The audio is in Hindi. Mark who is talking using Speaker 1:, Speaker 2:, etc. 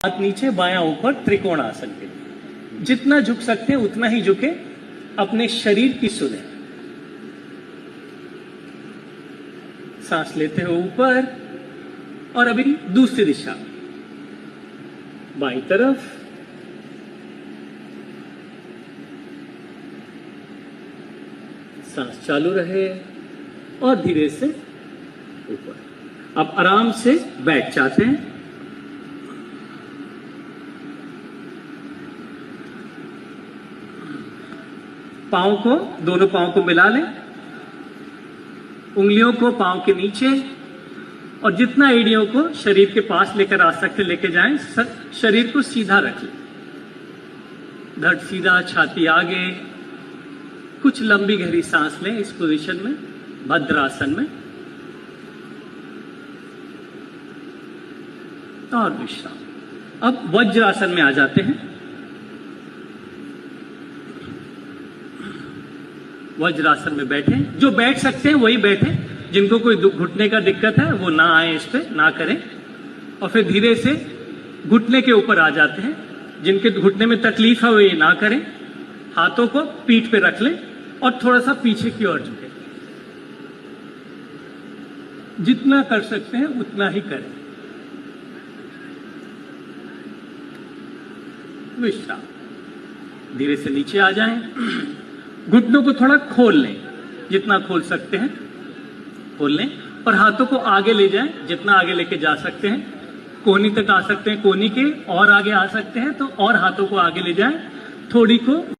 Speaker 1: हाथ नीचे बायां ऊपर त्रिकोण आसन के लिए जितना झुक सकते हैं उतना ही झुके, अपने शरीर की सुने। सांस लेते हो ऊपर और अभी दूसरी दिशा बाईं तरफ, सांस चालू रहे और धीरे से ऊपर। अब आराम से बैठ जाते हैं। पांव को, दोनों पांव को मिला लें, उंगलियों को पांव के नीचे और जितना एड़ियों को शरीर के पास लेकर आ सकते लेके जाएं। शरीर को सीधा रख लें, धड़ सीधा, छाती आगे। कुछ लंबी गहरी सांस लें इस पोजीशन में, भद्रासन में, और विश्राम। अब वज्रासन में आ जाते हैं। वज्रासन में बैठे, जो बैठ सकते हैं वही बैठे, जिनको कोई घुटने का दिक्कत है वो ना आए, इस पे ना करें। और फिर धीरे से घुटने के ऊपर आ जाते हैं। जिनके घुटने में तकलीफ है वो ये ना करें। हाथों को पीठ पे रख लें और थोड़ा सा पीछे की ओर झुके। जितना कर सकते हैं उतना ही करें। विश्राम। धीरे से नीचे आ जाएं। घुटनों को थोड़ा खोल लें, जितना खोल सकते हैं खोल लें, और हाथों को आगे ले जाएं, जितना आगे लेके जा सकते हैं। कोहनी तक आ सकते हैं, कोहनी के और आगे आ सकते हैं तो और हाथों को आगे ले जाएं। थोड़ी को